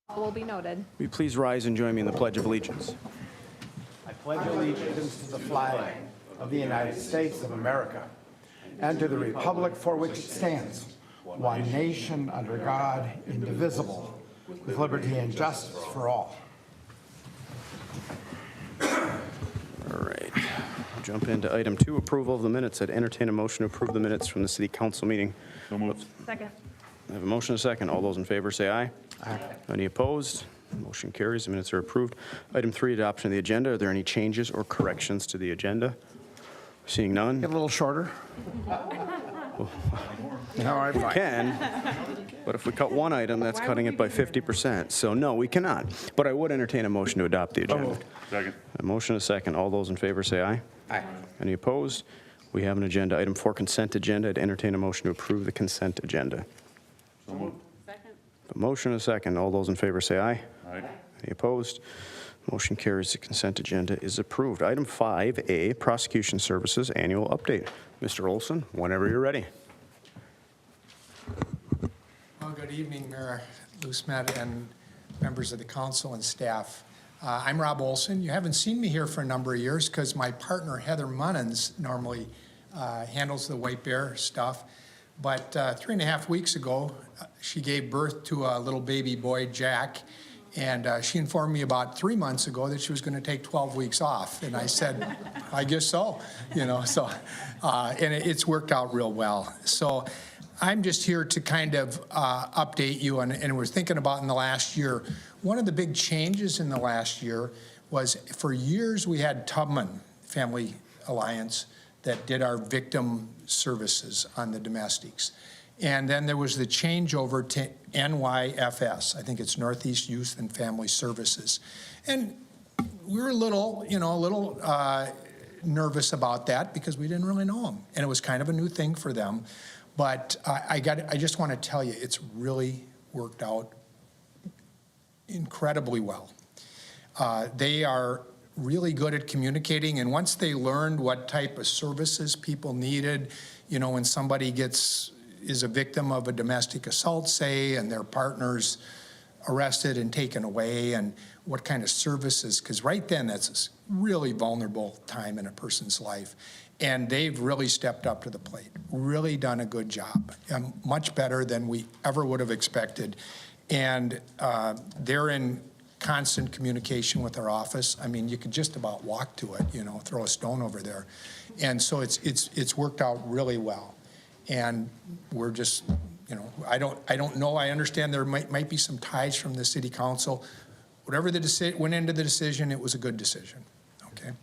All will be noted. Will you please rise and join me in the Pledge of Allegiance? I pledge allegiance to the flag of the United States of America and to the republic for which it stands, one nation under God, indivisible, with liberty and justice for all. All right. Jump into item 2, approval of the minutes. I'd entertain a motion to approve the minutes from the city council meeting. So moved. Second. I have a motion and a second. All those in favor say aye. Aye. Any opposed? Motion carries. The minutes are approved. Item 3, adoption of the agenda. Are there any changes or corrections to the agenda? Seeing none. Get a little shorter. No, I'm fine. Can, but if we cut one item, that's cutting it by 50%. So no, we cannot. But I would entertain a motion to adopt the agenda. moved. Second. A motion and a second. All those in favor say aye. Aye. Any opposed? We have an agenda. Item 4, consent agenda. I'd entertain a motion to approve the consent agenda. So moved. A motion and a second. All those in favor say aye. Aye. Any opposed? Motion carries. The consent agenda is approved. Item 5A, prosecution services annual update. Mr. Olson, whenever you're ready. Well, good evening, Mayor Loosmet and members of the council and staff. I'm Rob Olson. You haven't seen me here for a number of years because my partner Heather Munnins normally handles the White Bear stuff. But 3.5 weeks ago, she gave birth to a little baby boy, Jack, and she informed me about 3 months ago that she was going to take 12 weeks off. And I said, I guess so, and it's worked out real well. So I'm just here to kind of update you, and we're thinking about in the last year. One of the big changes in the last year was for years we had Tubman Family Alliance that did our victim services on the domestics. And then there was the changeover to NYFS. I think it's Northeast Youth and Family Services. And we were a little nervous about that because we didn't really know them. And it was kind of a new thing for them. But I just want to tell you, it's really worked out incredibly well. They are really good at communicating, and once they learned what type of services people needed, when somebody is a victim of a domestic assault, say, and their partner's arrested and taken away, and what kind of services, because right then that's a really vulnerable time in a person's life. And they've really stepped up to the plate, really done a good job, much better than we ever would have expected. And they're in constant communication with our office. I mean, you could just about walk to it, throw a stone over there. And so it's worked out really well. And we're just, I don't know. I understand there might be some ties from the city council. Whatever went into the decision, it was a good decision. Okay.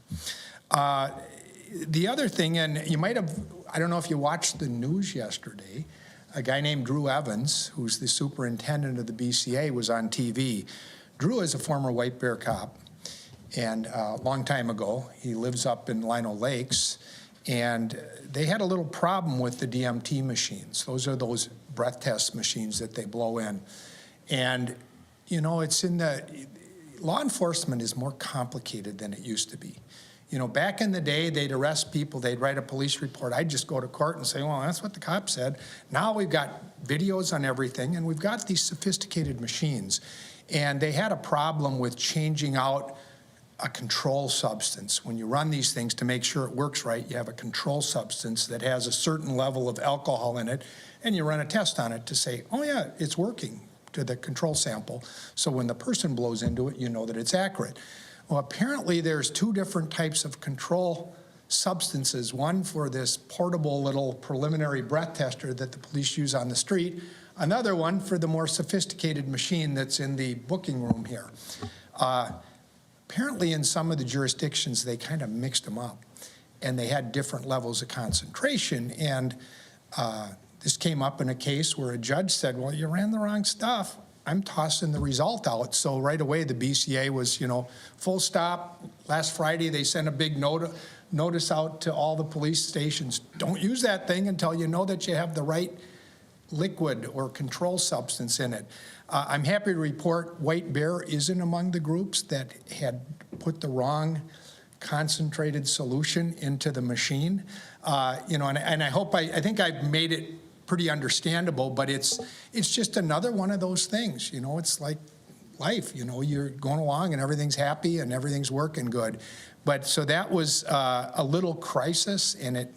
The other thing, and you might have, I don't know if you watched the news yesterday, a guy named Drew Evans, who's the superintendent of the BCA, was on TV. Drew is a former White Bear cop, and a long time ago, he lives up in Lino Lakes, and they had a little problem with the DMT machines. Those are those breath test machines that they blow in. And, it's in law enforcement is more complicated than it used to be. Back in the day, they'd arrest people, they'd write a police report. I'd just go to court and say, well, that's what the cop said. Now we've got videos on everything, and we've got these sophisticated machines. And they had a problem with changing out a control substance. When you run these things to make sure it works right, you have a control substance that has a certain level of alcohol in it, and you run a test on it to say, oh yeah, it's working, to the control sample. So when the person blows into it, you know that it's accurate. Well, apparently there's 2 different types of control substances, one for this portable little preliminary breath tester that the police use on the street, another one for the more sophisticated machine that's in the booking room here. Apparently in some of the jurisdictions, they kind of mixed them up, and they had different levels of concentration. And this came up in a case where a judge said, well, you ran the wrong stuff. I'm tossing the result out. So right away, the BCA was, full stop. Last Friday, they sent a big notice out to all the police stations. Don't use that thing until you know that you have the right liquid or control substance in it. I'm happy to report White Bear isn't among the groups that had put the wrong concentrated solution into the machine. And I think I've made it pretty understandable, but it's just another one of those things. It's like life, you know, you're going along and everything's happy and everything's working good. But so that was a little crisis, and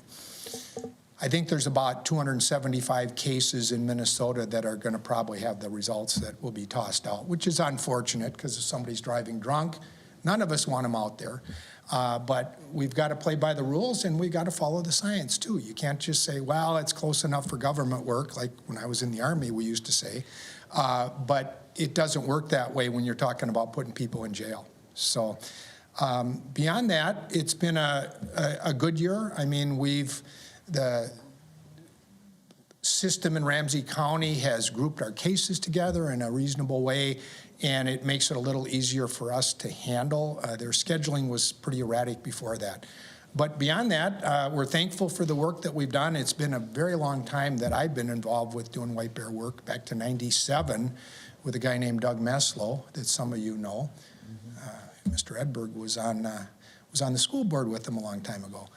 I think there's about 275 cases in Minnesota that are going to probably have the results that will be tossed out, which is unfortunate because if somebody's driving drunk, none of us want them out there. But we've got to play by the rules, and we've got to follow the science too. You can't just say, well, it's close enough for government work, like when I was in the Army we used to say. But it doesn't work that way when you're talking about putting people in jail. So beyond that, it's been a good year. I mean, the system in Ramsey County has grouped our cases together in a reasonable way, and it makes it a little easier for us to handle. Their scheduling was pretty erratic before that. But beyond that, we're thankful for the work that we've done. It's been a very long time that I've been involved with doing White Bear work, back to '97 with a guy named Doug Meslow that some of you know. Mr. Edberg was on the school board with him a long time ago.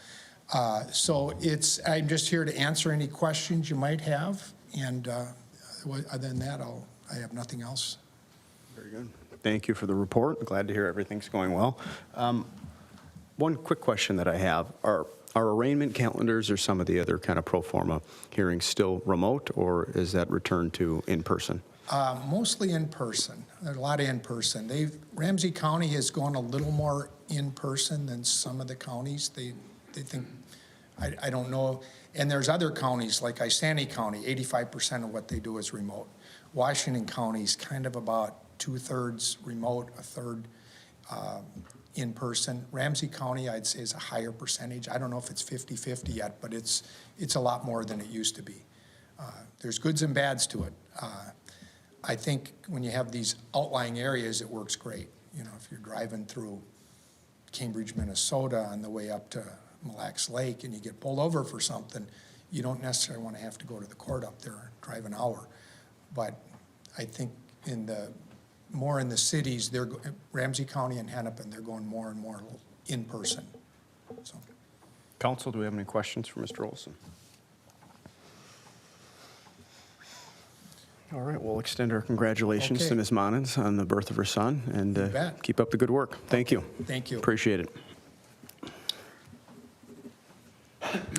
So I'm just here to answer any questions you might have, and other than that, I have nothing else. Very good. Thank you for the report. Glad to hear everything's going well. One quick question that I have, are arraignment calendars or some of the other kind of pro forma hearings still remote, or is that returned to in person? Mostly in person. There's a lot of in person. Ramsey County has gone a little more in person than some of the counties. They think, I don't know. And there's other counties like Isanti County, 85% of what they do is remote. Washington County is kind of about 2/3 remote, 1/3 in person. Ramsey County, I'd say, is a higher percentage. I don't know if it's 50-50 yet, but it's a lot more than it used to be. There's goods and bads to it. I think when you have these outlying areas, it works great. You know, if you're driving through Cambridge, Minnesota on the way up to Mille Lacs Lake and you get pulled over for something, you don't necessarily want to have to go to the court up there and drive an hour. But I think more in the cities, Ramsey County and Hennepin, they're going more and more in person. So. Council, do we have any questions for Mr. Olson? All right, we'll extend our congratulations to Ms. Monens on the birth of her son, and keep up the good work. Thank you. Thank you. Appreciate it.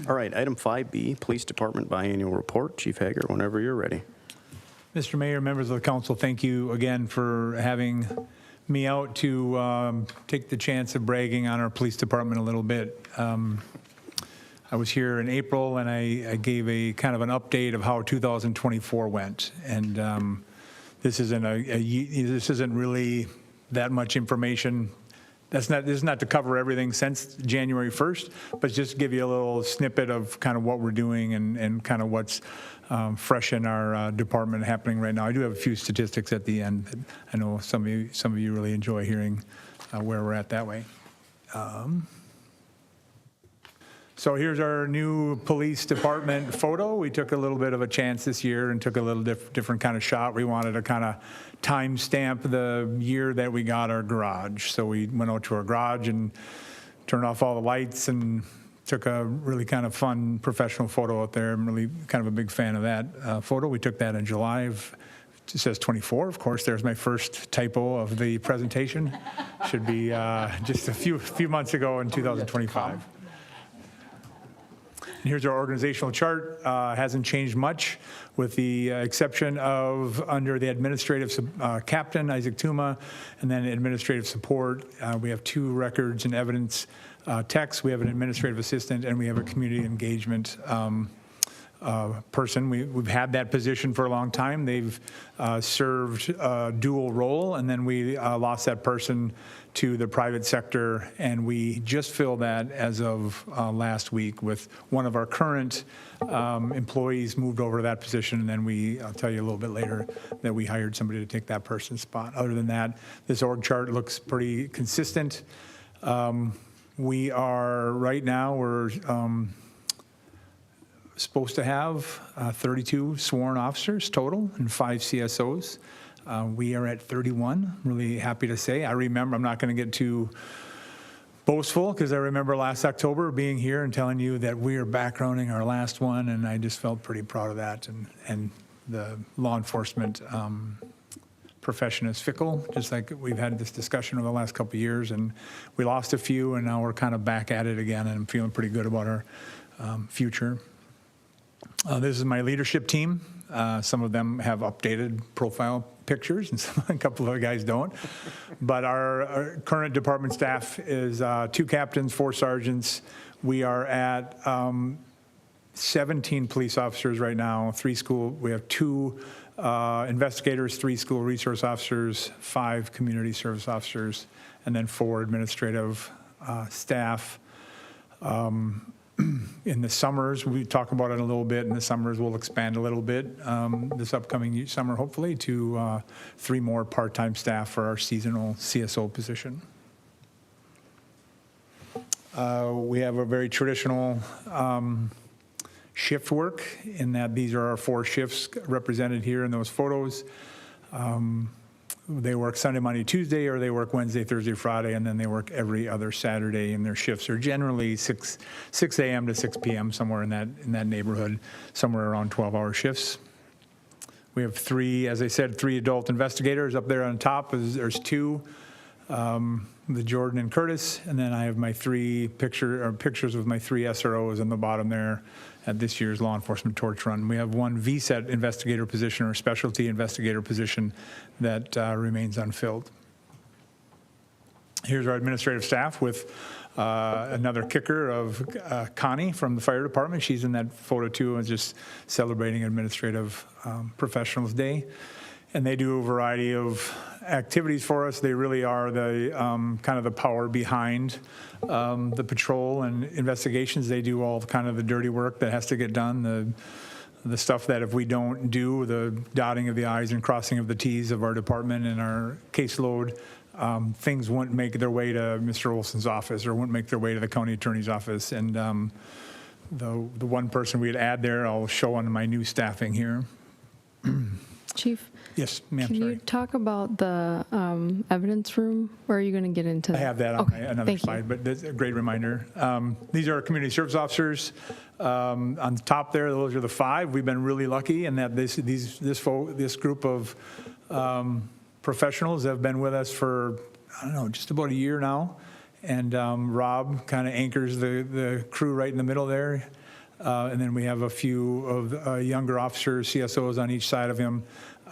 All right, item 5B, Police Department Biannual Report. Chief Hager, whenever you're ready. Mr. Mayor, members of the council, thank you again for having me out to take the chance of bragging on our police department a little bit. I was here in April, and I gave a kind of an update of how 2024 went. And this isn't really that much information. This is not to cover everything since January 1st, but just to give you a little snippet of kind of what we're doing and kind of what's fresh in our department happening right now. I do have a few statistics at the end that I know some of you really enjoy hearing where we're at that way. So here's our new police department photo. We took a little bit of a chance this year and took a little different kind of shot. We wanted to kind of time stamp the year that we got our garage. So we went out to our garage and turned off all the lights and took a really kind of fun professional photo out there. I'm really kind of a big fan of that photo. We took that in July of, it says 24. Of course, there's my first typo of the presentation. Should be just a few months ago in 2025. And here's our organizational chart. Hasn't changed much with the exception of under the administrative captain, Isaac Tuma, and then administrative support. We have 2 records and evidence techs. We have an administrative assistant, and we have a community engagement person. We've had that position for a long time. They've served a dual role, and then we lost that person to the private sector, and we just filled that as of last week with one of our current employees moved over to that position, and then I'll tell you a little bit later that we hired somebody to take that person's spot. Other than that, this org chart looks pretty consistent. We are, right now, we're supposed to have 32 sworn officers total and 5 CSOs. We are at 31, really happy to say. I remember, I'm not going to get too boastful because I remember last October being here and telling you that we are backgrounding our last one, and I just felt pretty proud of that. And the law enforcement profession is fickle, just like we've had this discussion over the last couple of years, and we lost a few, and now we're kind of back at it again, and I'm feeling pretty good about our future. This is my leadership team. Some of them have updated profile pictures, and a couple of other guys don't. But our current department staff is 2 captains, 4 sergeants. We are at 17 police officers right now, 3 school. We have 2 investigators, 3 school resource officers, 5 community service officers, and then 4 administrative staff. In the summers, we talk about it a little bit. In the summers, we'll expand a little bit this upcoming summer, hopefully, to 3 more part-time staff for our seasonal CSO position. We have a very traditional shift work in that these are our 4 shifts represented here in those photos. They work Sunday, Monday, Tuesday, or they work Wednesday, Thursday, Friday, and then they work every other Saturday, and their shifts are generally 6 a.m. to 6 p.m., somewhere in that neighborhood, somewhere around 12-hour shifts. We have 3, as I said, 3 adult investigators. Up there on top, there's 2, the Jordan and Curtis, and then I have my 3 pictures of my 3 SROs on the bottom there at this year's law enforcement torch run. We have 1 VSET investigator position, or specialty investigator position, that remains unfilled. Here's our administrative staff with another kicker of Connie from the fire department. She's in that photo too, and just celebrating Administrative Professionals Day. And they do a variety of activities for us. They really are the kind of the power behind the patrol and investigations. They do all kind of the dirty work that has to get done, the stuff that if we don't do, the dotting of the I's and crossing of the T's of our department and our caseload, things wouldn't make their way to Mr. Olson's office or wouldn't make their way to the county attorney's office. And the one person we'd add there, I'll show on my new staffing here. Chief? Yes, ma'am, Can sorry. you talk about the evidence room, or are you going to get into that? I have that on another slide, but that's a great reminder. These are our community service officers. On the top there, those are the 5. We've been really lucky in that this group of professionals have been with us for, I don't know, just about a year now. And Rob kind of anchors the crew right in the middle there. And then we have a few of younger officers, CSOs on each side of him.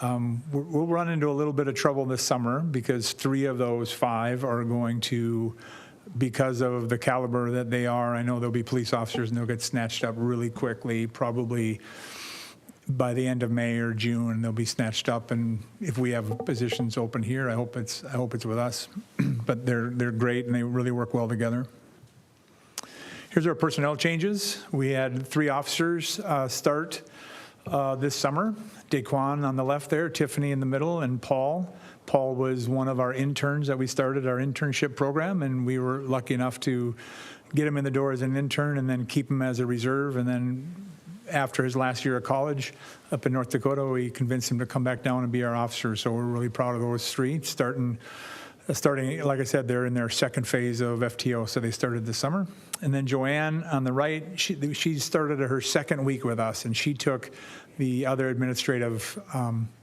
We'll run into a little bit of trouble this summer because 3 of those 5 are going to, because of the caliber that they are, I know there'll be police officers and they'll get snatched up really quickly, probably by the end of May or June, they'll be snatched up. And if we have positions open here, I hope it's with us. But they're great and they really work well together. Here's our personnel changes. We had 3 officers start this summer. Daquan on the left there, Tiffany in the middle, and Paul. Paul was one of our interns that we started our internship program, and we were lucky enough to get him in the door as an intern and then keep him as a reserve. And then after his last year of college up in North Dakota, we convinced him to come back down and be our officer. So we're really proud of those 3 starting, like I said, they're in their 2nd phase of FTO, so they started this summer. And then Joanne on the right, she started her 2nd week with us, and she took the other administrative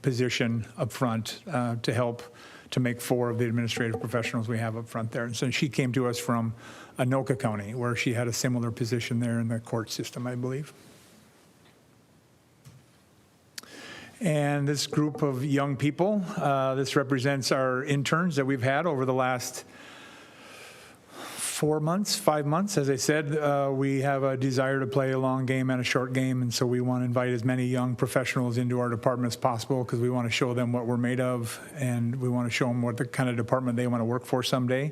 position up front to help to make 4 of the administrative professionals we have up front there. And so she came to us from Anoka County, where she had a similar position there in the court system, I believe. And this group of young people, this represents our interns that we've had over the last 5 months. As I said, we have a desire to play a long game and a short game, and so we want to invite as many young professionals into our department as possible because we want to show them what we're made of, and we want to show them what the kind of department they want to work for someday.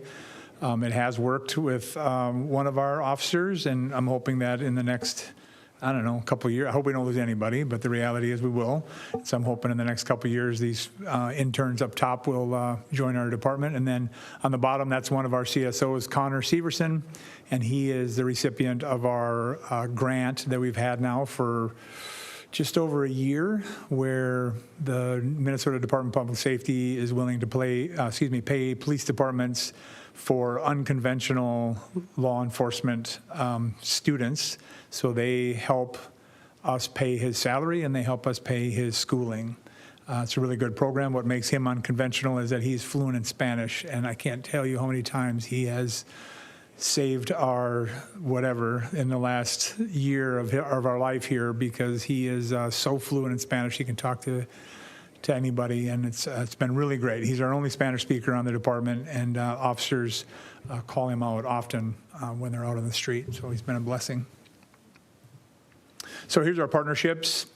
It has worked with one of our officers, and I'm hoping that in the next, I don't know, a couple of years, I hope we don't lose anybody, but the reality is we will. So I'm hoping in the next couple of years, these interns up top will join our department. And then on the bottom, that's one of our CSOs, Connor Severson, and he is the recipient of our grant that we've had now for just over a year, where the Minnesota Department of Public Safety is willing to pay police departments for unconventional law enforcement students. So they help us pay his salary and they help us pay his schooling. It's a really good program. What makes him unconventional is that he's fluent in Spanish, and I can't tell you how many times he has saved our whatever in the last year of our life here, because he is so fluent in Spanish. He can talk to anybody, and it's been really great. He's our only Spanish speaker on the department, and officers call him out often when they're out on the street, so he's been a blessing. So here's our partnerships.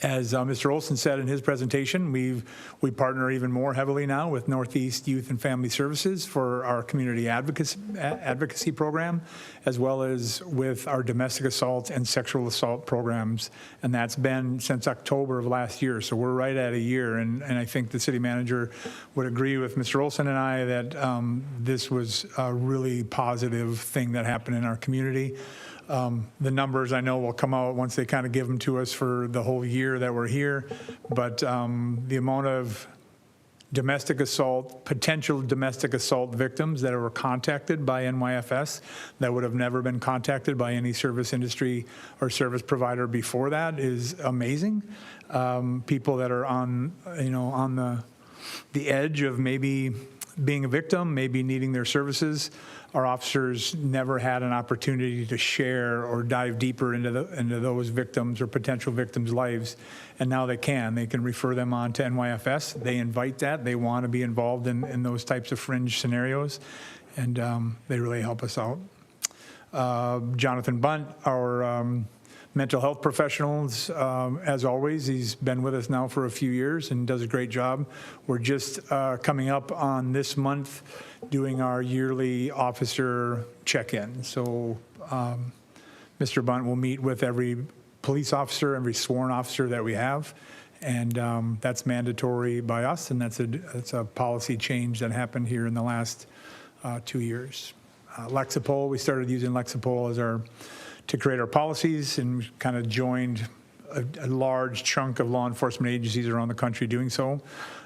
As Mr. Olson said in his presentation, we partner even more heavily now with Northeast Youth and Family Services for our community advocacy program, as well as with our domestic assault and sexual assault programs. And that's been since October of last year. So we're right at a year. And I think the city manager would agree with Mr. Olson and I that this was a really positive thing that happened in our community. The numbers I know will come out once they kind of give them to us for the whole year that we're here, but the amount of domestic assault, potential domestic assault victims that were contacted by NYFS that would have never been contacted by any service industry or service provider before that is amazing. People that are on, on the edge of maybe being a victim, maybe needing their services. Our officers never had an opportunity to share or dive deeper into those victims or potential victims' lives, and now they can. They can refer them on to NYFS. They invite that. They want to be involved in those types of fringe scenarios, and they really help us out. Jonathan Bunt, our mental health professionals, as always, he's been with us now for a few years and does a great job. We're just coming up on this month doing our yearly officer check-in. So Mr. Bunt will meet with every police officer, every sworn officer that we have, and that's mandatory by us, and that's a policy change that happened here in the last 2 years. Lexipol, we started using Lexipol as to create our policies, and kind of joined a large chunk of law enforcement agencies around the country doing so.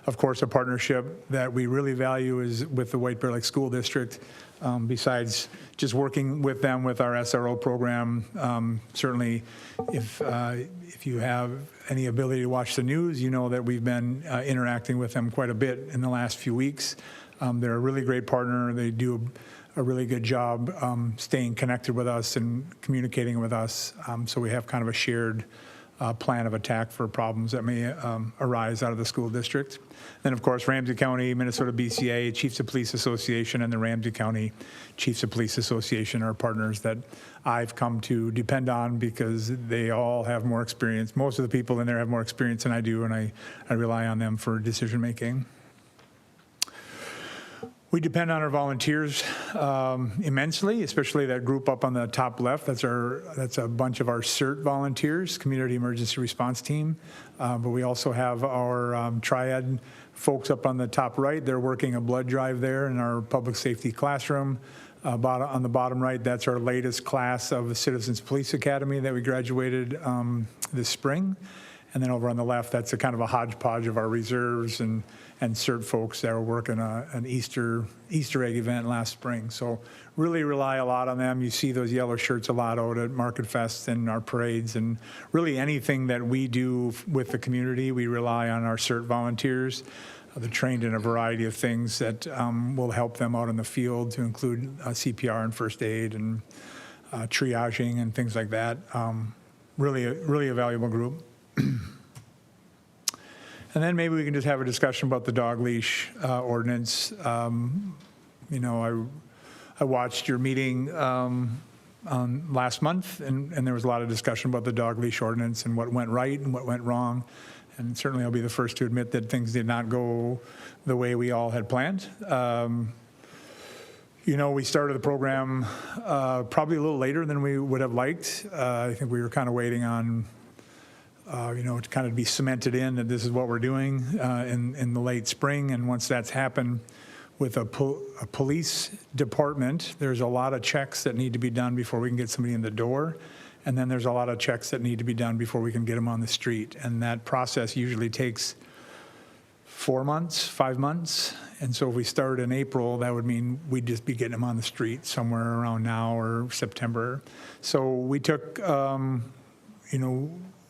Of course, a partnership that we really value is with the White Bear Lake School District. Besides just working with them with our SRO program, certainly if you have any ability to watch the news, you know that we've been interacting with them quite a bit in the last few weeks. They're a really great partner. They do a really good job staying connected with us and communicating with us. So we have kind of a shared plan of attack for problems that may arise out of the school district. Then, of course, Ramsey County, Minnesota BCA, Chiefs of Police Association, and the Ramsey County Chiefs of Police Association are partners that I've come to depend on because they all have more experience. Most of the people in there have more experience than I do, and I rely on them for decision making. We depend on our volunteers immensely, especially that group up on the top left. That's a bunch of our CERT volunteers, Community Emergency Response Team. But we also have our triad folks up on the top right. They're working a blood drive there in our public safety classroom. On the bottom right, that's our latest class of the Citizens Police Academy that we graduated this spring. And then over on the left, that's a kind of a hodgepodge of our reserves and CERT folks that were working an Easter egg event last spring. So really rely a lot on them. You see those yellow shirts a lot out at Market Fest and our parades, and really anything that we do with the community, we rely on our CERT volunteers. They're trained in a variety of things that will help them out in the field, to include CPR and first aid and triaging and things like that. Really a valuable group. And then maybe we can just have a discussion about the dog leash ordinance. I watched your meeting last month, and there was a lot of discussion about the dog leash ordinance and what went right and what went wrong. And certainly I'll be the first to admit that things did not go the way we all had planned. We started the program probably a little later than we would have liked. I think we were kind of waiting on to kind of be cemented in that this is what we're doing in the late spring. And once that's happened with a police department, there's a lot of checks that need to be done before we can get somebody in the door. And then there's a lot of checks that need to be done before we can get them on the street. And that process usually takes 4 months, 5 months. And so if we start in April, that would mean we'd just be getting them on the street somewhere around now or September. So we took,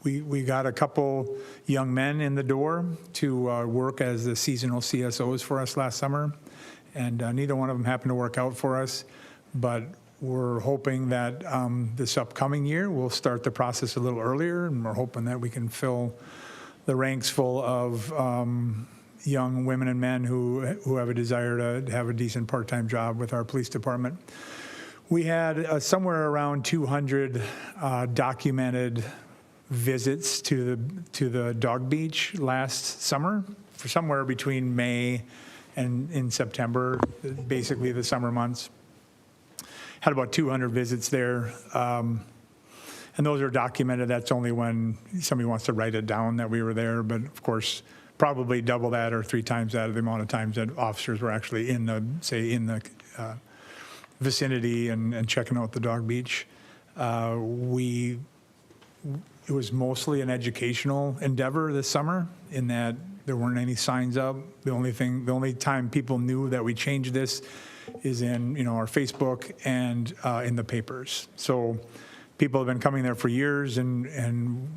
We got a couple young men in the door to work as the seasonal CSOs for us last summer, and neither one of them happened to work out for us, but we're hoping that this upcoming year we'll start the process a little earlier, and we're hoping that we can fill the ranks full of young women and men who have a desire to have a decent part-time job with our police department. We had somewhere around 200 documented visits to the dog beach last summer, for somewhere between May and in September, basically the summer months. Had about 200 visits there. And those are documented. That's only when somebody wants to write it down that we were there. But of course, probably double that or 3 times that of the amount of times that officers were actually in the, say, in the vicinity and checking out the dog beach. It was mostly an educational endeavor this summer in that there weren't any signs up. The only time people knew that we changed this is in, our Facebook and in the papers. So people have been coming there for years and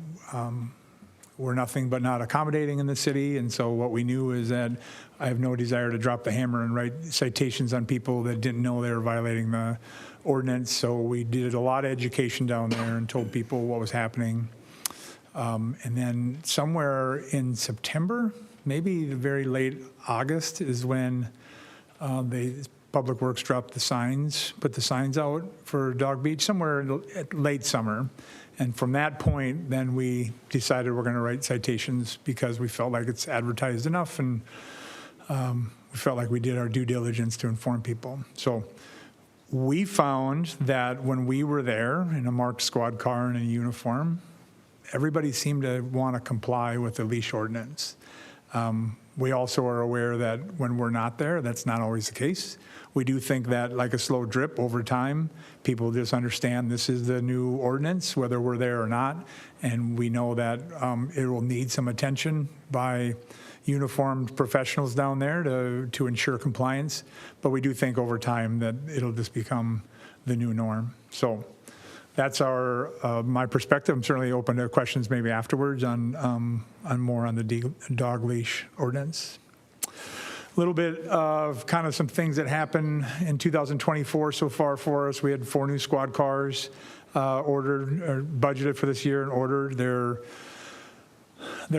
we're nothing but not accommodating in the city. And so what we knew is that I have no desire to drop the hammer and write citations on people that didn't know they were violating the ordinance. So we did a lot of education down there and told people what was happening. And then somewhere in September, maybe very late August, is when Public Works dropped the signs, put the signs out for Dog Beach, somewhere at late summer. And from that point, then we decided we're going to write citations because we felt like it's advertised enough, and we felt like we did our due diligence to inform people. So we found that when we were there in a marked squad car and a uniform, everybody seemed to want to comply with the leash ordinance. We also are aware that when we're not there, that's not always the case. We do think that, like a slow drip over time, people just understand this is the new ordinance, whether we're there or not. And we know that it will need some attention by uniformed professionals down there to ensure compliance. But we do think over time that it'll just become the new norm. So that's my perspective. I'm certainly open to questions maybe afterwards on more on the dog leash ordinance. A little bit of kind of some things that happened in 2024 so far for us. We had 4 new squad cars ordered or budgeted for this year and ordered. They're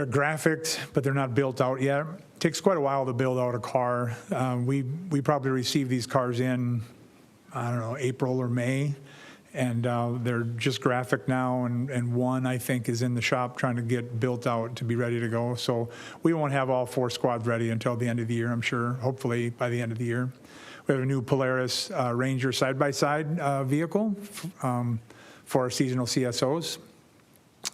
graphicked, but they're not built out yet. It takes quite a while to build out a car. We probably received these cars in, I don't know, April or May. And they're just graphic now, and one, I think, is in the shop trying to get built out to be ready to go. So we won't have all 4 squads ready until the end of the year, I'm sure, hopefully by the end of the year. We have a new Polaris Ranger side-by-side vehicle for our seasonal CSOs.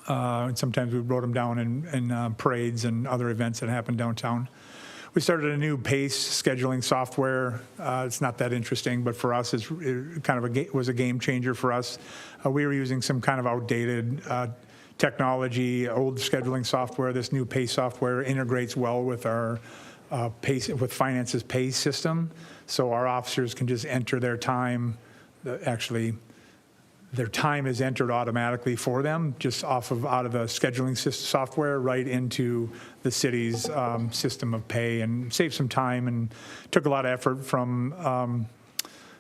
And sometimes we rode them down in parades and other events that happen downtown. We started a new PACE scheduling software. It's not that interesting, but for us, it kind of was a game changer for us. We were using some kind of outdated technology, old scheduling software. This new PACE software integrates well with our PACE, with Finance's PACE system. So our officers can just enter their time. Actually, their time is entered automatically for them, just out of the scheduling software right into the city's system of pay, and saved some time and took a lot of effort from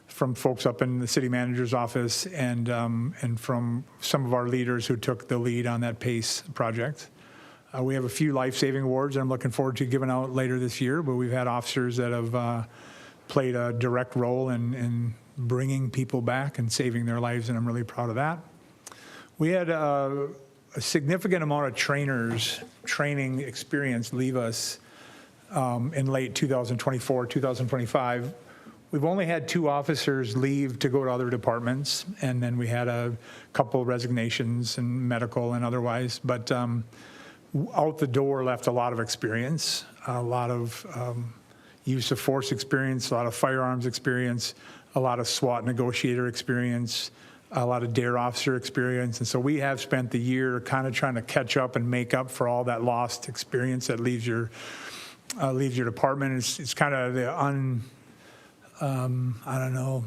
folks up in the city manager's office and from some of our leaders who took the lead on that PACE project. We have a few life-saving awards that I'm looking forward to giving out later this year, but we've had officers that have played a direct role in bringing people back and saving their lives, and I'm really proud of that. We had a significant amount of training experience leave us in late 2024, 2025. We've only had 2 officers leave to go to other departments, and then we had a couple resignations and medical and otherwise, but out the door left a lot of experience, a lot of use of force experience, a lot of firearms experience, a lot of SWAT negotiator experience, a lot of DARE officer experience. And so we have spent the year kind of trying to catch up and make up for all that lost experience that leaves your department. It's kind of the I don't know,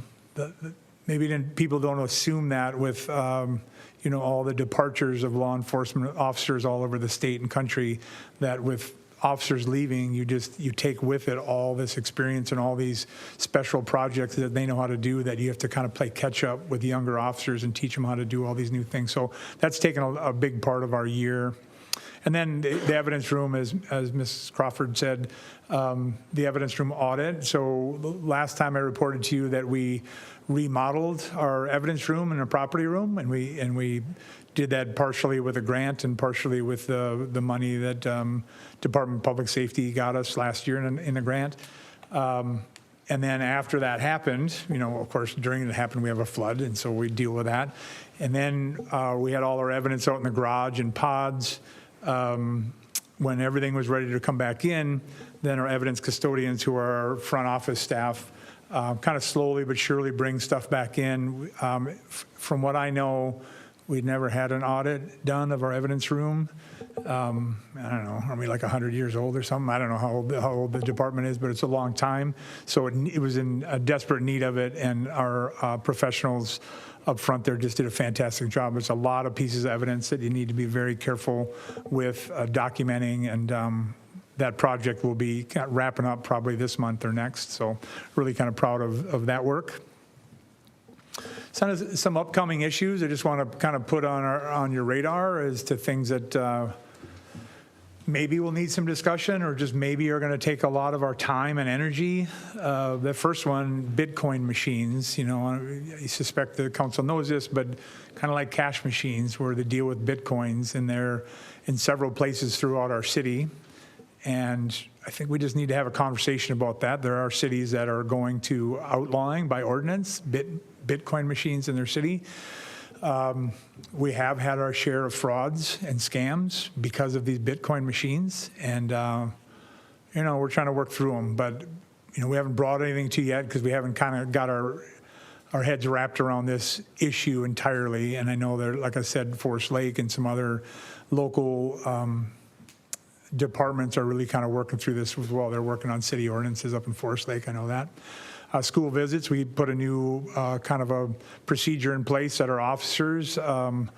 maybe people don't assume that with, you know, all the departures of law enforcement officers all over the state and country, that with officers leaving, you take with it all this experience and all these special projects that they know how to do, that you have to kind of play catch up with younger officers and teach them how to do all these new things. So that's taken a big part of our year. And then the evidence room, as Mrs. Crawford said, the evidence room audit. So last time I reported to you that we remodeled our evidence room and our property room, and we did that partially with a grant and partially with the money that Department of Public Safety got us last year in a grant. And then after that happened, you know, of course, during it happened, we have a flood, and so we deal with that. And then we had all our evidence out in the garage and pods. When everything was ready to come back in, then our evidence custodians, who are our front office staff, kind of slowly but surely bring stuff back in. From what I know, we'd never had an audit done of our evidence room. I don't know, are we like 100 years old or something? I don't know how old the department is, but it's a long time. So it was in a desperate need of it, and our professionals up front there just did a fantastic job. There's a lot of pieces of evidence that you need to be very careful with documenting, and that project will be kind of wrapping up probably this month or next. So really kind of proud of that work. Some upcoming issues I just want to kind of put on your radar as to things that maybe we'll need some discussion, or just maybe are going to take a lot of our time and energy. The first one, Bitcoin machines. You know, I suspect the council knows this, but kind of like cash machines, where they deal with Bitcoins, and they're in several places throughout our city. And I think we just need to have a conversation about that. There are cities that are going to outlawing by ordinance Bitcoin machines in their city. We have had our share of frauds and scams because of these Bitcoin machines, and you know, we're trying to work through them. But you know, we haven't brought anything to you yet because we haven't kind of got our heads wrapped around this issue entirely. And I know there, like I said, Forest Lake and some other local departments are really kind of working through this as well. They're working on city ordinances up in Forest Lake, I know that. School visits, we put a new kind of a procedure in place that our officers on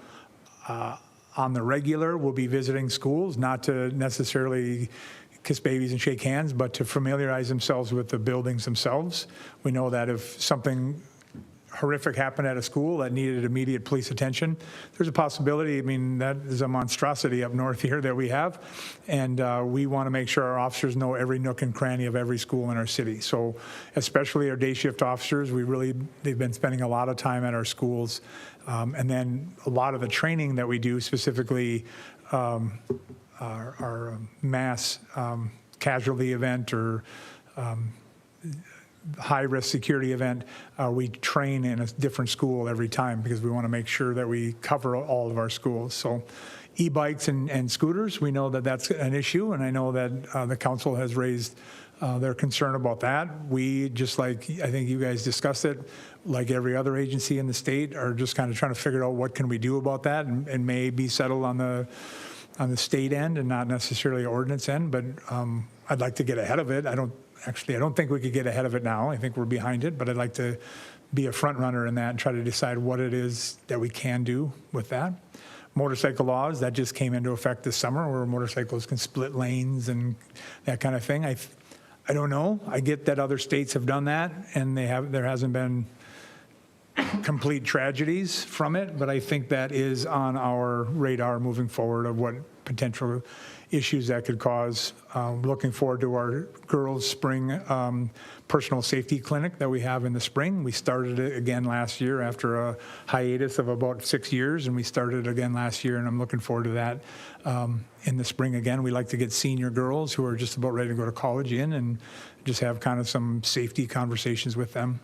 the regular will be visiting schools, not to necessarily kiss babies and shake hands, but to familiarize themselves with the buildings themselves. We know that if something horrific happened at a school that needed immediate police attention, there's a possibility. I mean, that is a monstrosity up north here that we have, and we want to make sure our officers know every nook and cranny of every school in our city. So especially our day shift officers, they've been spending a lot of time at our schools, and then a lot of the training that we do, specifically our mass casualty event or high-risk security event, we train in a different school every time because we want to make sure that we cover all of our schools. So e-bikes and scooters, we know that that's an issue, and I know that the council has raised their concern about that. We, just like I think you guys discussed it, like every other agency in the state, are just kind of trying to figure out what can we do about that, and may be settled on the state end and not necessarily ordinance end, but I'd like to get ahead of it. I don't think we could get ahead of it now. I think we're behind it, but I'd like to be a front runner in that and try to decide what it is that we can do with that. Motorcycle laws, that just came into effect this summer, where motorcycles can split lanes and that kind of thing. I don't know. I get that other states have done that, and there hasn't been complete tragedies from it, but I think that is on our radar moving forward of what potential issues that could cause. Looking forward to our girls' spring personal safety clinic that we have in the spring. We started it again last year after a hiatus of about 6 years, and we started it again last year, and I'm looking forward to that in the spring again. We like to get senior girls who are just about ready to go to college in and just have kind of some safety conversations with them.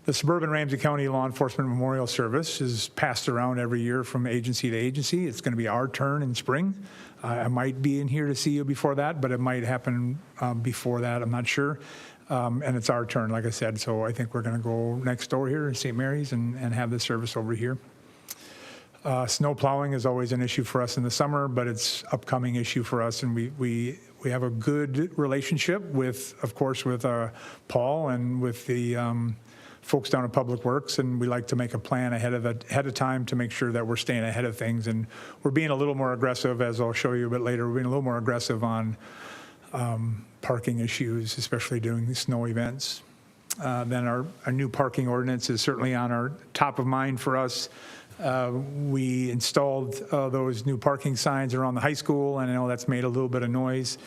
The Suburban Ramsey County Law Enforcement Memorial Service is passed around every year from agency to agency. It's going to be our turn in spring. I might be in here to see you before that, but it might happen before that. I'm not sure. And it's our turn, like I said. So I think we're going to go next door here in St. Mary's and have the service over here. Snow plowing is always an issue for us in the summer, but it's an upcoming issue for us. And we have a good relationship with, of course, with Paul and with the folks down at Public Works, and we like to make a plan ahead of time to make sure that we're staying ahead of things. And we're being a little more aggressive, as I'll show you a bit later. We're being a little more aggressive on parking issues, especially during the snow events. Then our new parking ordinance is certainly on our top of mind for us. We installed those new parking signs around the high school, and I know that's made a little bit of noise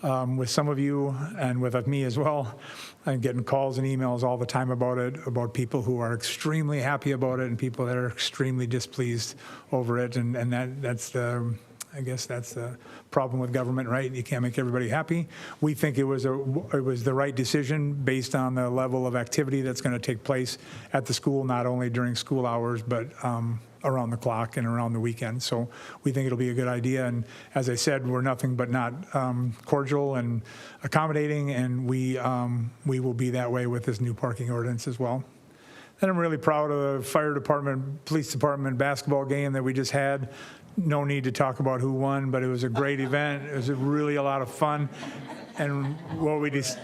with some of you and with me as well. I'm getting calls and emails all the time about it, about people who are extremely happy about it and people that are extremely displeased over it. And that's the, I guess that's the problem with government, right? You can't make everybody happy. We think it was the right decision based on the level of activity that's going to take place at the school, not only during school hours, but around the clock and around the weekend. So we think it'll be a good idea. And as I said, we're nothing but not cordial and accommodating, and we will be that way with this new parking ordinance as well. And I'm really proud of the fire department, police department basketball game that we just had. No need to talk about who won, but it was a great event. It was really a lot of fun. And what we just,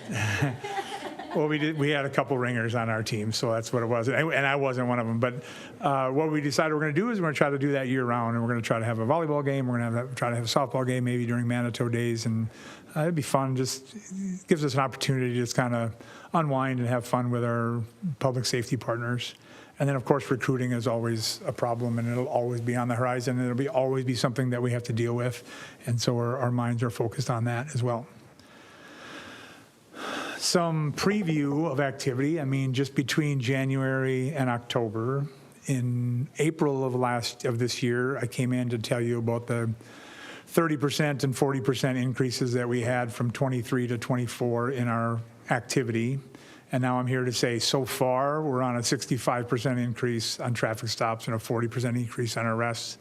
we had a couple ringers on our team, so that's what it was. And I wasn't one of them. But what we decided we're going to do is we're going to try to do that year round, and we're going to try to have a volleyball game. We're going to try to have a softball game maybe during Manitou days, and it'd be fun. Just gives us an opportunity to just kind of unwind and have fun with our public safety partners. And then, of course, recruiting is always a problem, and it'll always be on the horizon, and it'll always be something that we have to deal with. And so our minds are focused on that as well. Some preview of activity. I mean, just between January and October, in April of this year, I came in to tell you about the 30% and 40% increases that we had from 23 to 24 in our activity. And now I'm here to say, so far, we're on a 65% increase on traffic stops and a 40% increase on arrests.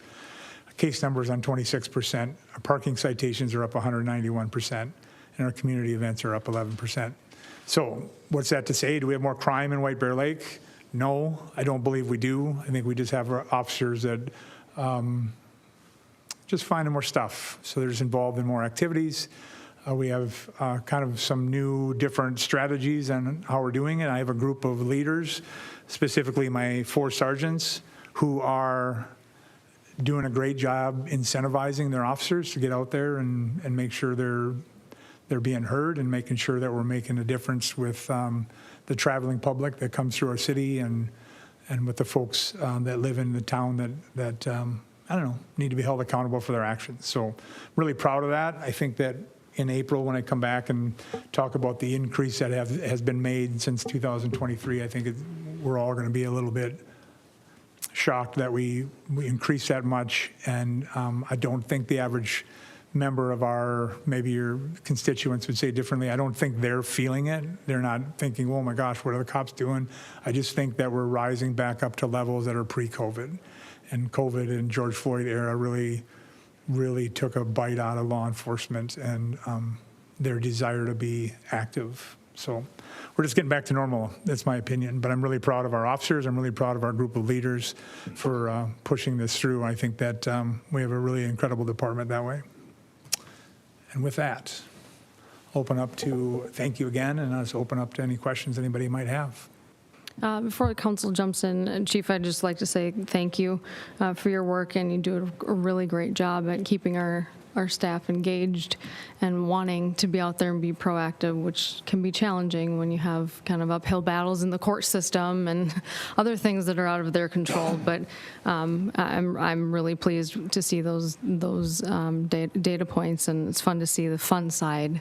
Case numbers on 26%. Our parking citations are up 191%, and our community events are up 11%. So what's that to say? Do we have more crime in White Bear Lake? No, I don't believe we do. I think we just have our officers that just finding more stuff. So they're just involved in more activities. We have kind of some new different strategies on how we're doing it. I have a group of leaders, specifically my 4 sergeants, who are doing a great job incentivizing their officers to get out there and make sure they're being heard, and making sure that we're making a difference with the traveling public that comes through our city, and with the folks that live in the town that I don't know, need to be held accountable for their actions. So really proud of that. I think that in April, when I come back and talk about the increase that has been made since 2023, I think we're all going to be a little bit shocked that we increased that much. And I don't think the average member of maybe your constituents would say differently. I don't think they're feeling it. They're not thinking, oh my gosh, what are the cops doing? I just think that we're rising back up to levels that are pre-COVID. And COVID and George Floyd era really took a bite out of law enforcement and their desire to be active. So we're just getting back to normal. That's my opinion. But I'm really proud of our officers. I'm really proud of our group of leaders for pushing this through. I think that we have a really incredible department that way. And with that, thank you again, and let's open up to any questions anybody might have. Before the council jumps in, Chief, I'd just like to say thank you for your work, and you do a really great job at keeping our staff engaged and wanting to be out there and be proactive, which can be challenging when you have kind of uphill battles in the court system and other things that are out of their control. But I'm really pleased to see those data points, and it's fun to see the fun side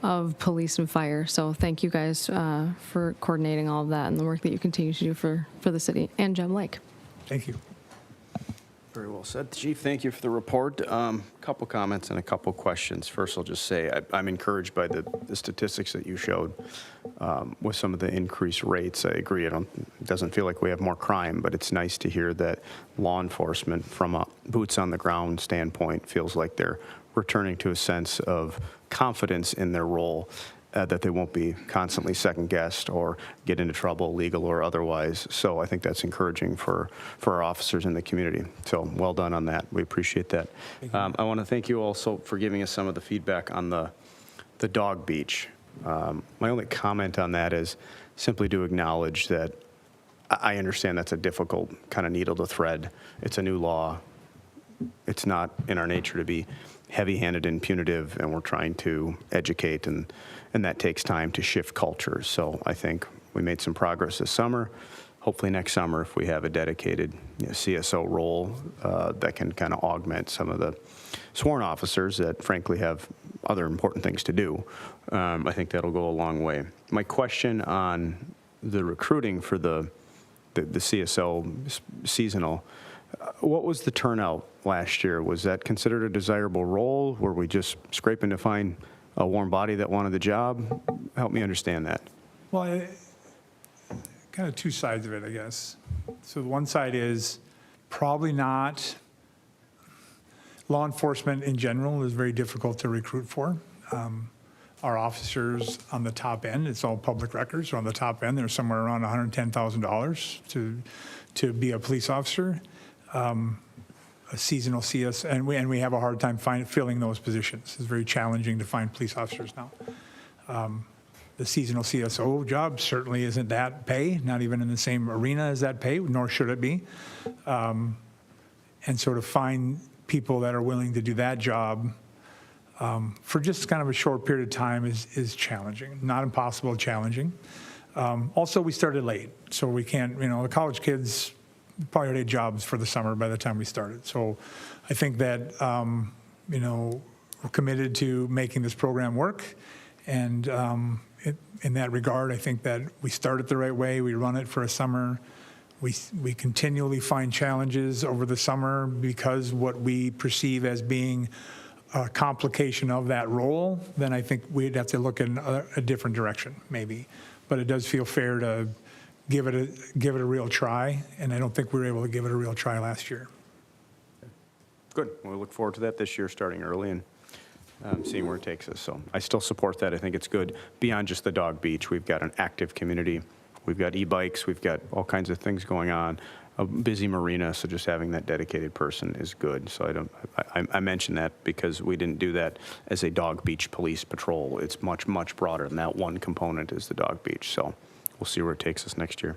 of police and fire. So thank you guys for coordinating all of that and the work that you continue to do for the city and Gem Lake. Thank you. Very well said. Chief, thank you for the report. Couple comments and a couple questions. First, I'll just say I'm encouraged by the statistics that you showed with some of the increased rates. I agree. It doesn't feel like we have more crime, but it's nice to hear that law enforcement, from a boots on the ground standpoint, feels like they're returning to a sense of confidence in their role, that they won't be constantly second-guessed or get into trouble, legal or otherwise. So I think that's encouraging for our officers in the community. So well done on that. We appreciate that. I want to thank you also for giving us some of the feedback on the dog beach. My only comment on that is simply to acknowledge that I understand that's a difficult kind of needle to thread. It's a new law. It's not in our nature to be heavy-handed and punitive, and we're trying to educate, and that takes time to shift cultures. So I think we made some progress this summer. Hopefully next summer, if we have a dedicated CSO role that can kind of augment some of the sworn officers that frankly have other important things to do, I think that'll go a long way. My question on the recruiting for the CSO seasonal, what was the turnout last year? Was that considered a desirable role? Were we just scraping to find a warm body that wanted the job? Help me understand that. Well, kind of two sides of it, I guess. So the one side is probably not. Law enforcement in general is very difficult to recruit for. Our officers on the top end, it's all public records, so on the top end, they're somewhere around $110,000 to be a police officer. A seasonal CS, and we have a hard time filling those positions. It's very challenging to find police officers now. The seasonal CSO job certainly isn't that pay, not even in the same arena as that pay, nor should it be. And so to find people that are willing to do that job for just kind of a short period of time is challenging. Not impossible, challenging. Also, we started late, so we can't, the college kids probably already had jobs for the summer by the time we started. So I think that, we're committed to making this program work. And in that regard, I think that we start it the right way. We run it for a summer. We continually find challenges over the summer because what we perceive as being a complication of that role, then I think we'd have to look in a different direction, maybe. But it does feel fair to give it a real try, and I don't think we were able to give it a real try last year. Good. We'll look forward to that this year, starting early and seeing where it takes us. So I still support that. I think it's good. Beyond just the dog beach, we've got an active community. We've got e-bikes. We've got all kinds of things going on. A busy marina, so just having that dedicated person is good. So I mention that because we didn't do that as a dog beach police patrol. It's much, much broader than that. One component is the dog beach. So we'll see where it takes us next year.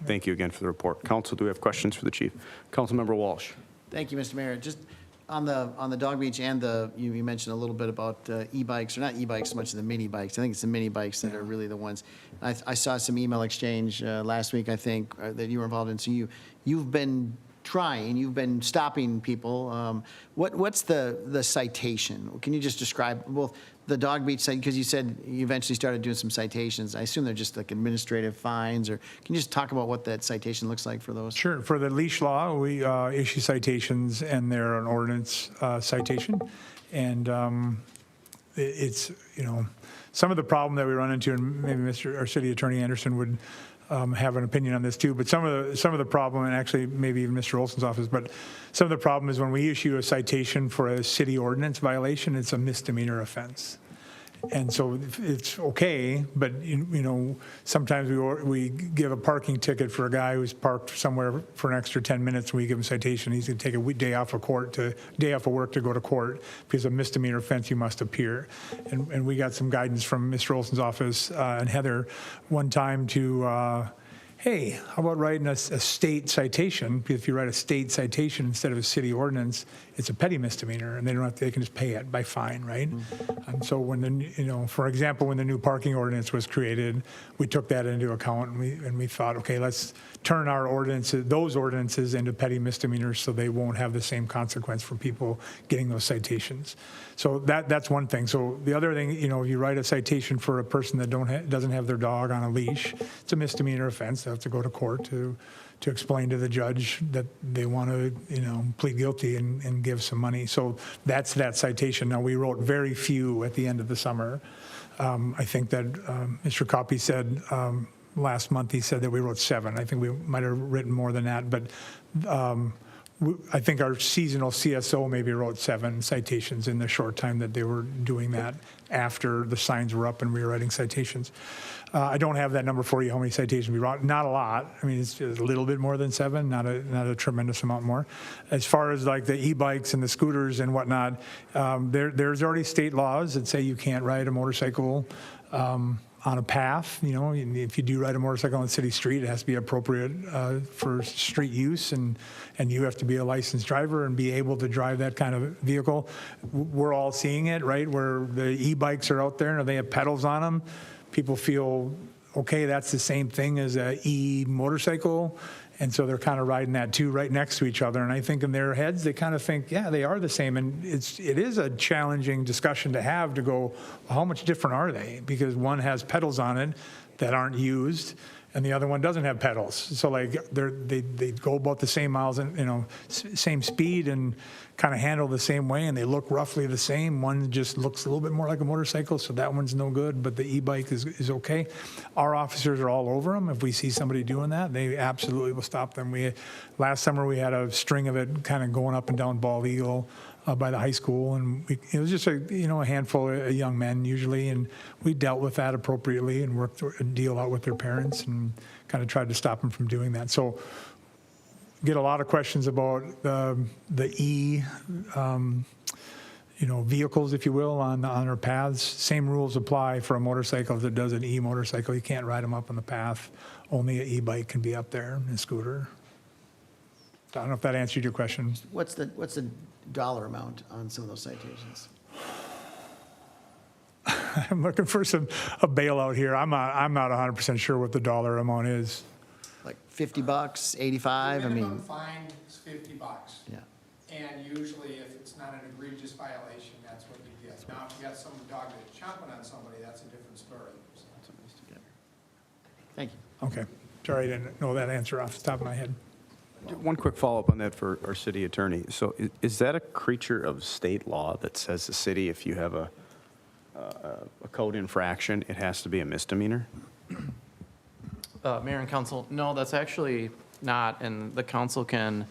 Thank you again for the report. Council, do we have questions for the chief? Councilmember Walsh. Thank you, Mr. Mayor. Just on the dog beach and you mentioned a little bit about e-bikes, or not e-bikes so much as the mini bikes. I think it's the mini bikes that are really the ones. I saw some email exchange last week, I think, that you were involved in. So you've been trying, you've been stopping people. What's the citation? Can you just describe, well, the dog beach site, because you said you eventually started doing some citations. I assume they're just like administrative fines, or can you just talk about what that citation looks like for those? Sure. For the leash law, we issue citations, and they're an ordinance citation. And it's, some of the problem that we run into, and maybe our city attorney Anderson would have an opinion on this too, but some of the problem, and actually maybe even Mr. Olson's office, but some of the problem is when we issue a citation for a city ordinance violation, it's a misdemeanor offense. And so it's okay, but sometimes we give a parking ticket for a guy who's parked somewhere for an extra 10 minutes, and we give him a citation. He's going to take a day off of work to go to court because of misdemeanor offense. You must appear. And we got some guidance from Mr. Olson's office and Heather one time to. Hey, how about writing a state citation? If you write a state citation instead of a city ordinance, it's a petty misdemeanor, and they can just pay it by fine, right? Mm-hmm. And so when for example, when the new parking ordinance was created, we took that into account, and we thought, okay, let's turn those ordinances into petty misdemeanors, so they won't have the same consequence for people getting those citations. So that's one thing. So the other thing, if you write a citation for a person that doesn't have their dog on a leash, it's a misdemeanor offense. They have to go to court to explain to the judge that they want to, plead guilty and give some money. So that's that citation. Now, we wrote very few at the end of the summer. I think that Mr. Coppy said last month, he said that we wrote 7. I think we might have written more than that, but I think our seasonal CSO maybe wrote 7 citations in the short time that they were doing that after the signs were up and we were writing citations. I don't have that number for you, how many citations we wrote. Not a lot. I mean, it's just a little bit more than 7, not a tremendous amount more. As far as like the e-bikes and the scooters and whatnot, there's already state laws that say you can't ride a motorcycle on a path. You know, if you do ride a motorcycle on the city street, it has to be appropriate for street use, and you have to be a licensed driver and be able to drive that kind of vehicle. We're all seeing it, right, where the e-bikes are out there and they have pedals on them. People feel, okay, that's the same thing as a e-motorcycle. And so they're kind of riding that too, right next to each other. And I think in their heads, they kind of think, yeah, they are the same. And it is a challenging discussion to have, to go, well, how much different are they? Because one has pedals on it that aren't used, and the other one doesn't have pedals. So like they go about the same miles and, you know, same speed and kind of handle the same way, and they look roughly the same. One just looks a little bit more like a motorcycle, so that one's no good, but the e-bike is okay. Our officers are all over them. If we see somebody doing that, they absolutely will stop them. Last summer we had a string of it kind of going up and down Bald Eagle by the high school, and it was just a handful of young men usually, and we dealt with that appropriately and worked a deal out with their parents and kind of tried to stop them from doing that. So get a lot of questions about the vehicles, if you will, on our paths. Same rules apply for a motorcycle as it does an e-motorcycle. You can't ride them up on the path. Only an e-bike can be up there, and a scooter. I don't know if that answered your question. What's the dollar amount on some of those citations? I'm looking for a bailout here. I'm not 100% sure what the dollar amount is. Like $50, 85? I Minimum mean, fine is $50. yeah. And usually if it's not an egregious violation, that's what you get. Now, if you got some dog that's chomping on somebody, that's a different story. Thank you. Okay. Sorry, I didn't know that answer off the top of my head. One quick follow-up on that for our city attorney. So is that a creature of state law that says the city, if you have a code infraction, it has to be a misdemeanor? Mayor and council, no, that's actually not, and the council can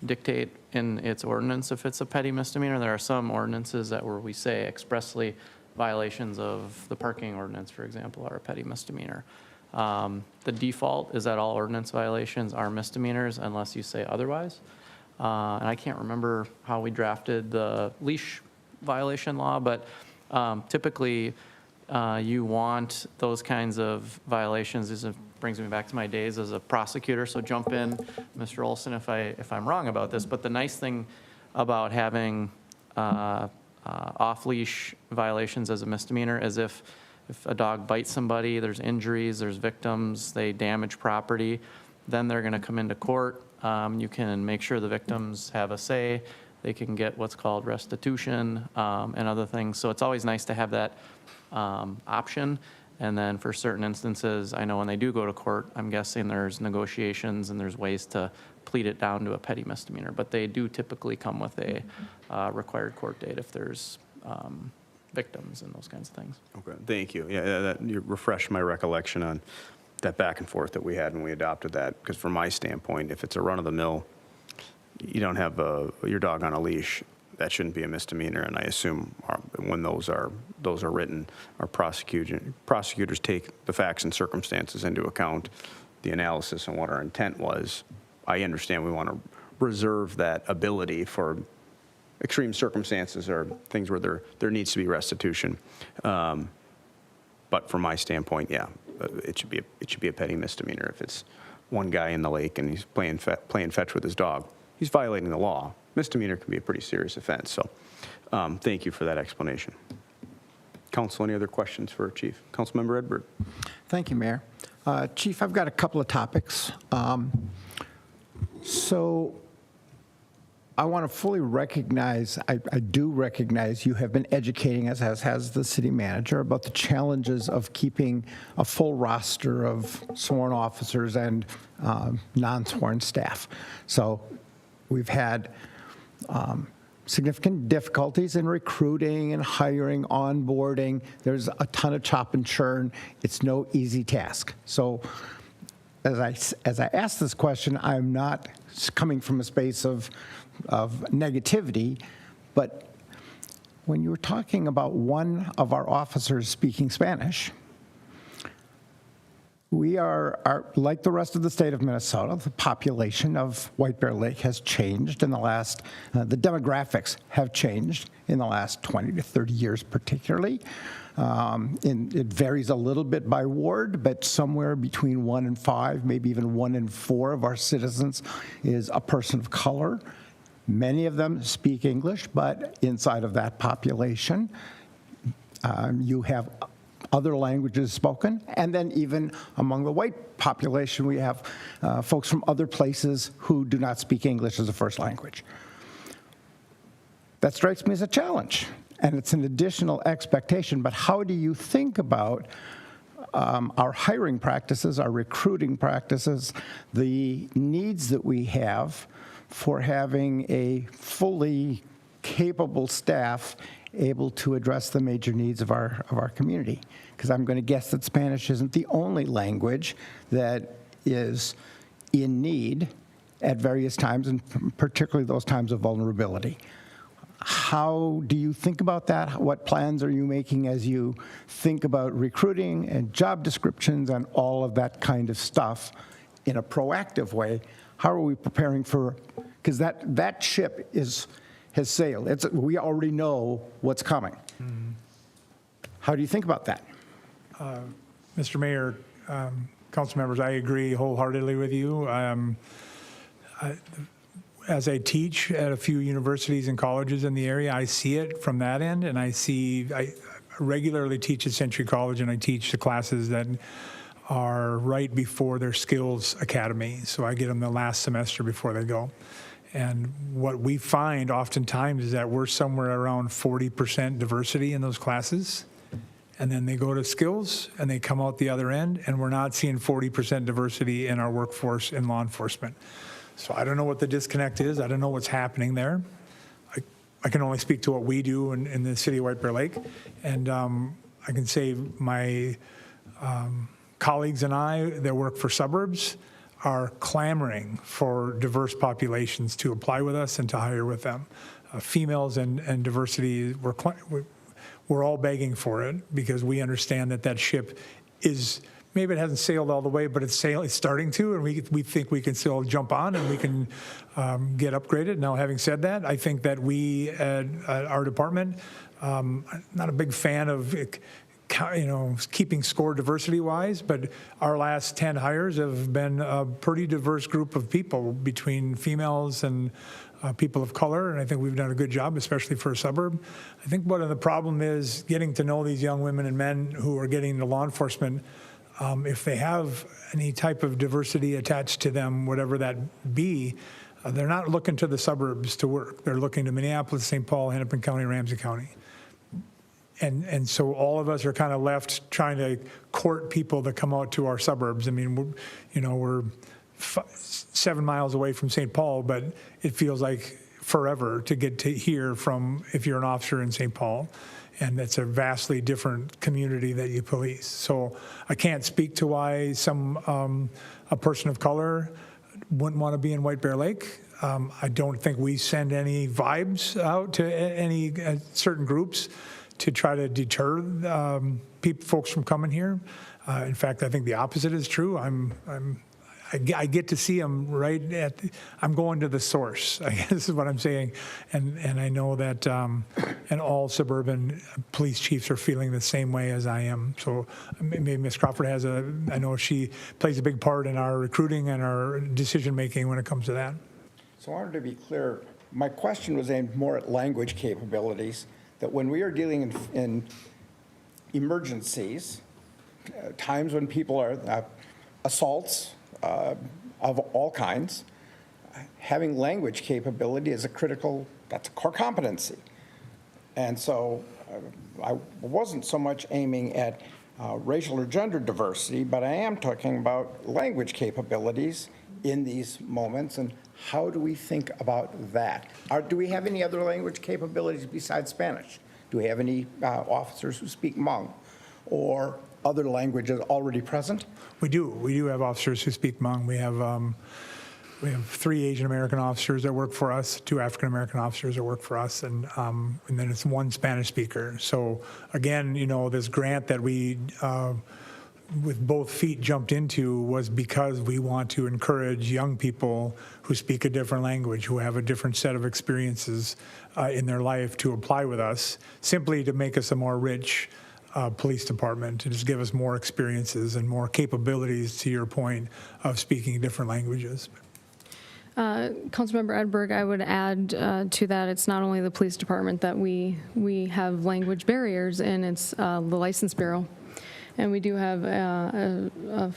dictate in its ordinance if it's a petty misdemeanor. There are some ordinances that where we say expressly violations of the parking ordinance, for example, are a petty misdemeanor. The default is that all ordinance violations are misdemeanors unless you say otherwise. And I can't remember how we drafted the leash violation law, but typically you want those kinds of violations. This brings me back to my days as a prosecutor, so jump in, Mr. Olson, if I'm wrong about this. But the nice thing about having off-leash violations as a misdemeanor is if a dog bites somebody, there's injuries, there's victims, they damage property, then they're going to come into court. You can make sure the victims have a say. They can get what's called restitution and other things. So it's always nice to have that option. And then for certain instances, I know when they do go to court, I'm guessing there's negotiations and there's ways to plead it down to a petty misdemeanor. But they do typically come with a required court date if there's victims and those kinds of things. Okay, thank you. Yeah, you refreshed my recollection on that back and forth that we had when we adopted that. Because from my standpoint, if it's a run-of-the-mill, you don't have your dog on a leash, that shouldn't be a misdemeanor. And I assume when those are written, our prosecutors take the facts and circumstances into account, the analysis and what our intent was. I understand we want to reserve that ability for extreme circumstances or things where there needs to be restitution. But from my standpoint, yeah, it should be a petty misdemeanor. If it's one guy in the lake and he's playing fetch with his dog, he's violating the law. Misdemeanor can be a pretty serious offense. So thank you for that explanation. Council, any other questions for Chief? Councilmember Edbert. Thank you, Mayor. Chief, I've got a couple of topics. So I want to fully recognize, I do recognize you have been educating us, as has the city manager, about the challenges of keeping a full roster of sworn officers and non-sworn staff. So we've had significant difficulties in recruiting and hiring, onboarding. There's a ton of chop and churn. It's no easy task. So as I ask this question, I'm not coming from a space of negativity, but when you were talking about one of our officers speaking Spanish, We are like the rest of the state of Minnesota, the population of White Bear Lake has changed in the last, the demographics have changed in the last 20 to 30 years particularly. It varies a little bit by ward, but somewhere between 1 in 5, maybe even 1 in 4 of our citizens is a person of color. Many of them speak English, but inside of that population, you have other languages spoken, and then even among the white population, we have folks from other places who do not speak English as a first language. That strikes me as a challenge, and it's an additional expectation, but how do you think about our hiring practices, our recruiting practices, the needs that we have for having a fully capable staff able to address the major needs of our community? Because I'm going to guess that Spanish isn't the only language that is in need at various times, and particularly those times of vulnerability. How do you think about that? What plans are you making as you think about recruiting and job descriptions and all of that kind of stuff in a proactive way? How are we preparing for, because that ship has sailed. We already know what's coming. Mm-hmm. How do you think about that? Mr. Mayor, council members, I agree wholeheartedly with you. As I teach at a few universities and colleges in the area, I see it from that end, and I regularly teach at Century College, and I teach the classes that are right before their skills academy. So I get them the last semester before they go. And what we find oftentimes is that we're somewhere around 40% diversity in those classes. And then they go to skills and they come out the other end, and we're not seeing 40% diversity in our workforce in law enforcement. So I don't know what the disconnect is. I don't know what's happening there. I can only speak to what we do in the city of White Bear Lake. And I can say my colleagues and I that work for suburbs are clamoring for diverse populations to apply with us and to hire with them. Females and diversity, we're all begging for it because we understand that ship is, maybe it hasn't sailed all the way, but it's starting to, and we think we can still jump on and we can get upgraded. Now, having said that, I think that we at our department, not a big fan of keeping score diversity-wise, but our last 10 hires have been a pretty diverse group of people between females and people of color, and I think we've done a good job, especially for a suburb. I think one of the problem is getting to know these young women and men who are getting into law enforcement. If they have any type of diversity attached to them, whatever that be, they're not looking to the suburbs to work. They're looking to Minneapolis, St. Paul, Hennepin County, Ramsey County. And so all of us are kind of left trying to court people to come out to our suburbs. I mean, we're 7 miles away from St. Paul, but it feels like forever to get to here from if you're an officer in St. Paul. And that's a vastly different community that you police. So I can't speak to why a person of color wouldn't want to be in White Bear Lake. I don't think we send any vibes out to any certain groups to try to deter folks from coming here. In fact, I think the opposite is true. I get to see them I'm going to the source, I guess is what I'm saying. And I know that and all suburban police chiefs are feeling the same way as I am. So maybe Ms. Crawford I know she plays a big part in our recruiting and our decision-making when it comes to that. So I wanted to be clear, my question was aimed more at language capabilities, that when we are dealing in emergencies, times when people are assaults, of all kinds, having language capability is that's a core competency. And so I wasn't so much aiming at racial or gender diversity, but I am talking about language capabilities in these moments, and how do we think about that? Do we have any other language capabilities besides Spanish? Do we have any officers who speak Hmong or other languages already present? We do. We do have officers who speak Hmong. We have 3 Asian American officers that work for us, 2 African American officers that work for us, and then it's 1 Spanish speaker. So again, this grant that we with both feet jumped into was because we want to encourage young people who speak a different language, who have a different set of experiences in their life to apply with us, simply to make us a more rich police department, to just give us more experiences and more capabilities, to your point, of speaking different languages. Councilmember Edberg, I would add to that, it's not only the police department that we have language barriers in, it's the License Bureau. And we do have a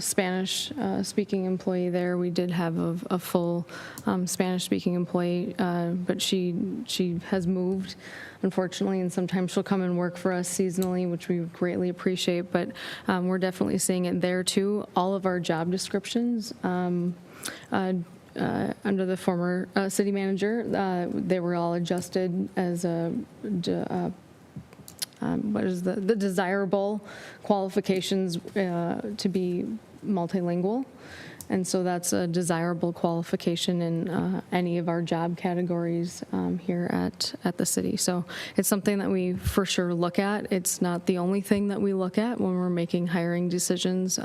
Spanish-speaking employee there. We did have a full Spanish-speaking employee, but she has moved, unfortunately, and sometimes she'll come and work for us seasonally, which we greatly appreciate. But we're definitely seeing it there, too. All of our job descriptions under the former city manager, they were all adjusted as what is the desirable qualifications to be multilingual. And so that's a desirable qualification in any of our job categories here at the city. So it's something that we for sure look at. It's not the only thing that we look at when we're making hiring decisions.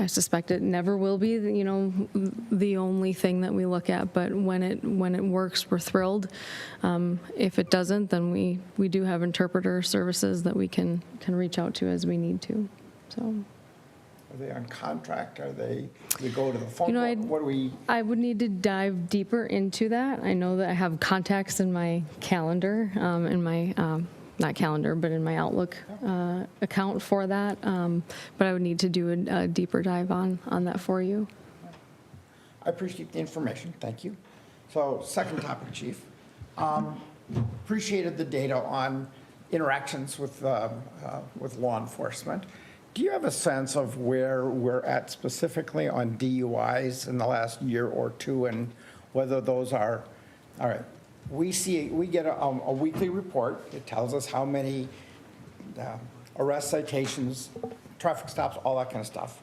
I suspect it never will be, the only thing that we look at. But when it works, we're thrilled. If it doesn't, then we do have interpreter services that we can reach out to as we need to. So. Are they on contract? Are they go to the phone? What do we? I would need to dive deeper into that. I know that I have contacts in my calendar, in my not calendar, but in my Outlook account for that. But I would need to do a deeper dive on that for you. I appreciate the information. Thank you. So, second topic, Chief. Appreciated the data on interactions with law enforcement. Do you have a sense of where we're at specifically on DUIs in the last year or two, and whether those are all right? We get a weekly report. It tells us how many arrest citations, traffic stops, all that kind of stuff.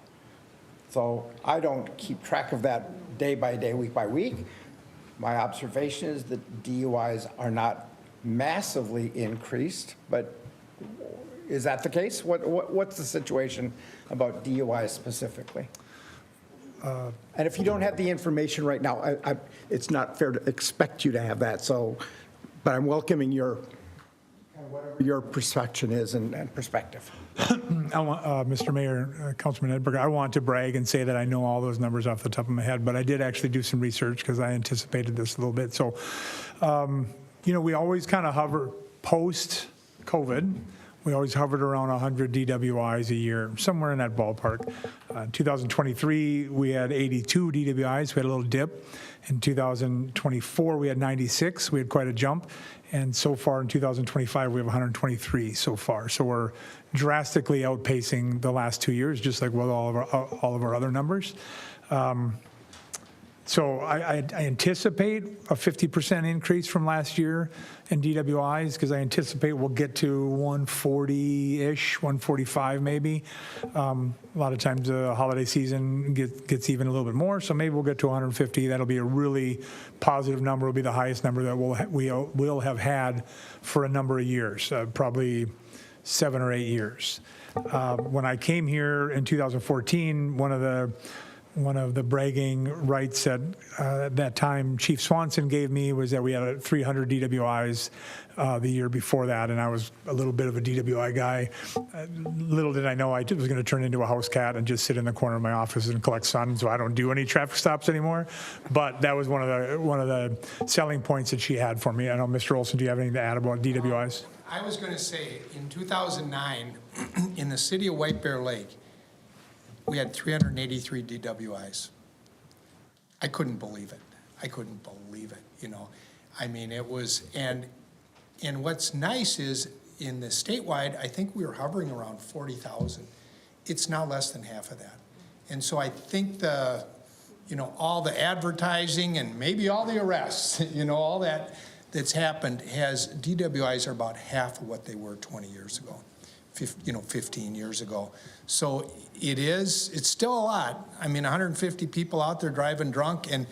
So I don't keep track of that day by day, week by week. My observation is that DUIs are not massively increased, but is that the case? What's the situation about DUIs specifically? And if you don't have the information right now, it's not fair to expect you to have that. So, but I'm welcoming whatever your perception is and perspective. Mr. Mayor, Councilman Edberg, I want to brag and say that I know all those numbers off the top of my head, but I did actually do some research because I anticipated this a little bit. So, we always kind of hover post-COVID. We always hovered around 100 DWIs a year, somewhere in that ballpark. 2023, we had 82 DWIs. We had a little dip. In 2024, we had 96. We had quite a jump. And so far in 2025, we have 123 so far. So we're drastically outpacing the last 2 years, just like with all of our other numbers. So I anticipate a 50% increase from last year in DWIs, because I anticipate we'll get to 140-ish, 145 maybe. A lot of times the holiday season gets even a little bit more, so maybe we'll get to 150. That'll be a really positive number. It'll be the highest number that we'll have had for a number of years, probably 7 or 8 years. When I came here in 2014, one of the bragging rights at that time Chief Swanson gave me was that we had 300 DWIs the year before that, and I was a little bit of a DWI guy. Little did I know I was going to turn into a house cat and just sit in the corner of my office and collect sun, so I don't do any traffic stops anymore. But that was one of the selling points that she had for me. I know, Mr. Olson, do you have anything to add about DWIs? I was going to say, in 2009, in the city of White Bear Lake, we had 383 DWIs. I couldn't believe it. I mean, it was, and what's nice is in the statewide, I think we were hovering around 40,000. It's now less than half of that. And so I think all the advertising and maybe all the arrests, all that's happened DWIs are about half of what they were 20 years ago. 15 years ago. So it's still a lot. I mean, 150 people out there driving drunk, and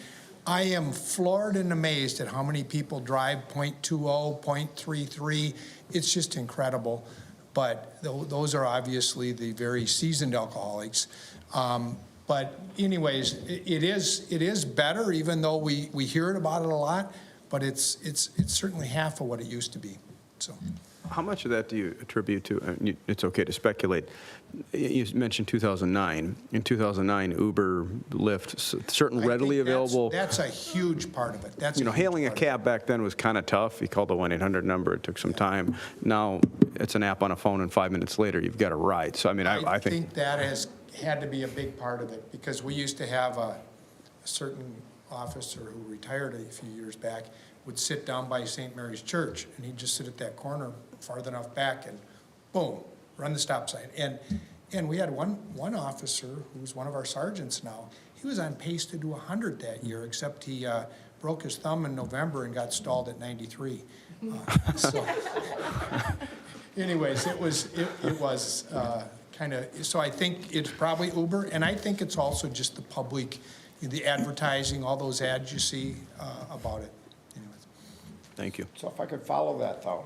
I am floored and amazed at how many people drive .20, .33. It's just incredible. but those are obviously the very seasoned alcoholics. But anyways, it is better, even though we hear about it a lot, but it's certainly half of what it used to be, so. How much of that do you attribute to, it's okay to speculate, you mentioned 2009. In 2009, Uber, Lyft, certain I readily think available. That's a huge part of it. That's You know, huge hailing a part of it. cab back then was kind of tough. You called the 1-800 number, it took some time. Now, it's an app on a phone, and 5 minutes later, you've got a ride. So, I mean, I think, that has had to be a big part of it, because we used to have a certain officer who retired a few years back, would sit down by St. Mary's Church, and he'd just sit at that corner far enough back and boom, run the stop sign. And we had one officer who's one of our sergeants now. He was on pace to do 100 that year, except he broke his thumb in November and got stalled at 93. So, anyways, it was kind of, so I think it's probably Uber, and I think it's also just the public, the advertising, all those ads you see about it. Anyways. thank you. So if I could follow that, though.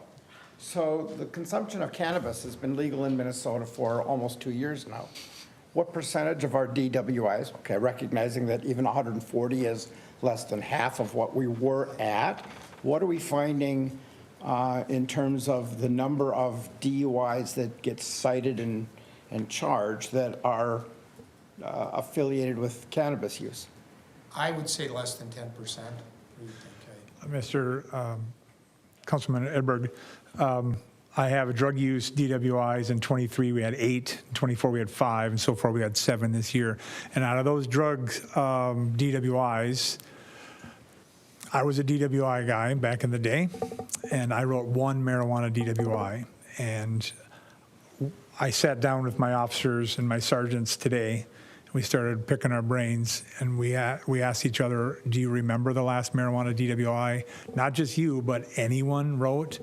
So the consumption of cannabis has been legal in Minnesota for almost 2 years now. What percentage of our DWIs, okay, recognizing that even 140 is less than half of what we were at, what are we finding in terms of the number of DUIs that get cited and charged that are affiliated with cannabis use? I would say less than 10%. What do you think, Kay? Mr. Councilman Edberg, I have drug use DWIs. In 23 we had 8, in 24 we had 5, and so far we had 7 this year. And out of those drugs DWIs, I was a DWI guy back in the day, and I wrote 1 marijuana DWI. And I sat down with my officers and my sergeants today. We started picking our brains, and we asked each other, do you remember the last marijuana DWI? Not just you, but anyone wrote,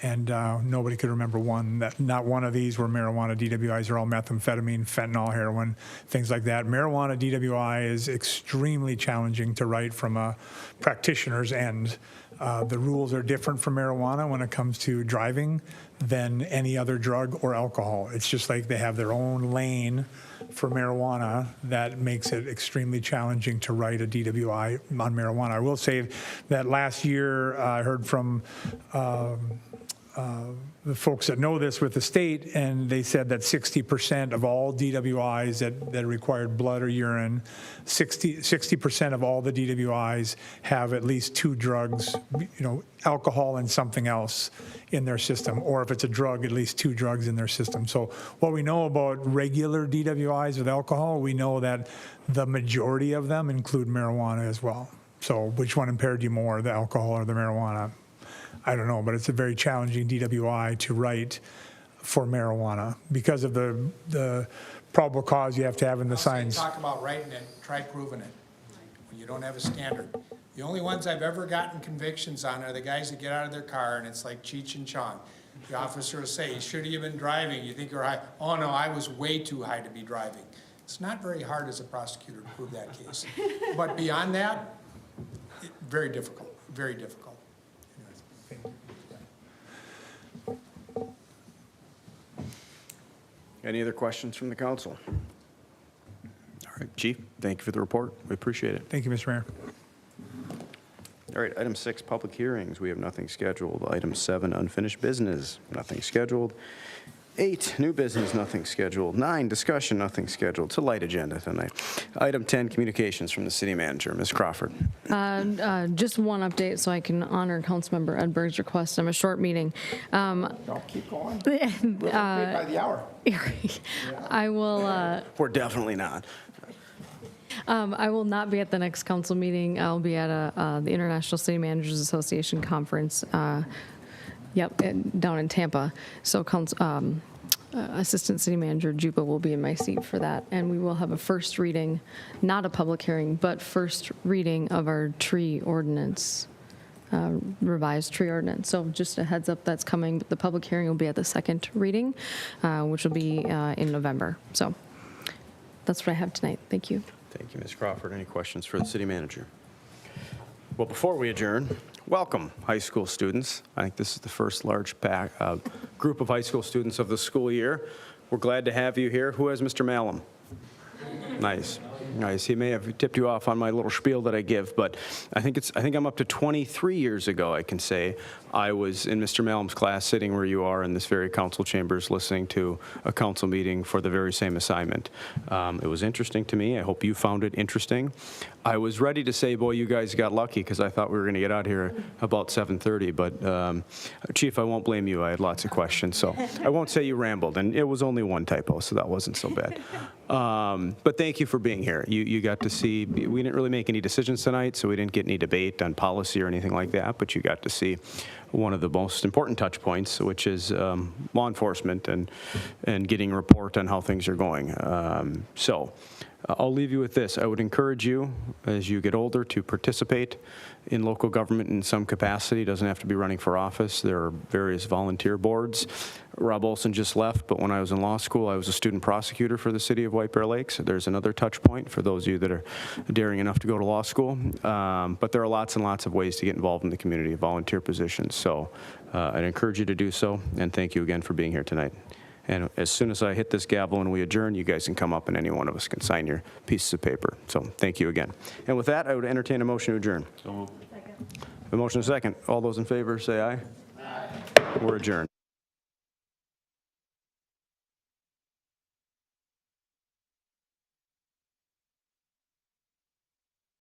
and nobody could remember one. Not one of these were marijuana DWIs. They're all methamphetamine, fentanyl, heroin, things like that. Marijuana DWI is extremely challenging to write from a practitioner's end. The rules are different for marijuana when it comes to driving than any other drug or alcohol. It's just like they have their own lane for marijuana that makes it extremely challenging to write a DWI on marijuana. I will say that last year I heard from the folks that know this with the state, and they said that 60% of all DWIs that required blood or urine, 60% of all the DWIs have at least 2 drugs, alcohol and something else in their system, or if it's a drug, at least 2 drugs in their system. So what we know about regular DWIs with alcohol, we know that the majority of them include marijuana as well. So which one impaired you more, the alcohol or the marijuana? I don't know, but it's a very challenging DWI to write for marijuana because of the probable cause you have to have in the signs. Talk about writing it, try proving it, when you don't have a standard. The only ones I've ever gotten convictions on are the guys that get out of their car and it's like Cheech and Chong. The officer will say, should you have been driving? You think you're high? Oh no, I was way too high to be driving. It's not very hard as a prosecutor to prove that case. But beyond that, very difficult, very difficult. Any other questions from the council? All right, Chief, thank you for the report. We appreciate it. Thank you, Mr. Mayor. All right, item 6, public hearings. We have nothing scheduled. Item 7, unfinished business, nothing scheduled. 8, new business, nothing scheduled. 9, discussion, nothing scheduled. It's a light agenda tonight. Item 10, communications from the city manager. Ms. Crawford. Just one update so I can honor Councilmember Edberg's request. I'm a short meeting. Don't keep going. We'll get paid by the hour. I will. We're definitely not. I will not be at the next council meeting. I'll be at the International City Managers Association conference. Down in Tampa. So Assistant City Manager Juba will be in my seat for that. And we will have a first reading, not a public hearing, but first reading of our tree ordinance, revised tree ordinance. So just a heads up, that's coming. But the public hearing will be at the second reading, which will be in November. So that's what I have tonight. Thank you. Thank you, Ms. Crawford. Any questions for the city manager? Well, before we adjourn, Welcome, high school students. I think this is the first large group of high school students of the school year. We're glad to have you here. Who has Mr. Malum? Nice. Nice. He may have tipped you off on my little spiel that I give, but I think I'm up to 23 years ago, I can say, I was in Mr. Malum's class sitting where you are in this very council chambers listening to a council meeting for the very same assignment. It was interesting to me. I hope you found it interesting. I was ready to say, boy, you guys got lucky because I thought we were going to get out here about 7:30, but Chief, I won't blame you. I had lots of questions, so I won't say you rambled, and it was only one typo, so that wasn't so bad. But thank you for being here. You got to see, we didn't really make any decisions tonight, so we didn't get any debate on policy or anything like that, but you got to see one of the most important touch points, which is law enforcement and getting a report on how things are going. So I'll leave you with this. I would encourage you, as you get older, to participate in local government in some capacity. It doesn't have to be running for office. There are various volunteer boards. Rob Olson just left, but when I was in law school, I was a student prosecutor for the city of White Bear Lakes. There's another touch point for those of you that are daring enough to go to law school. But there are lots and lots of ways to get involved in the community, volunteer positions. So I'd encourage you to do so, and thank you again for being here tonight. And as soon as I hit this gavel and we adjourn, you guys can come up and any one of us can sign your pieces of paper. So thank you again. And with that, I would entertain a motion to adjourn. So moved. Second. A motion and a second. All those in favor say aye. Aye. We're adjourned.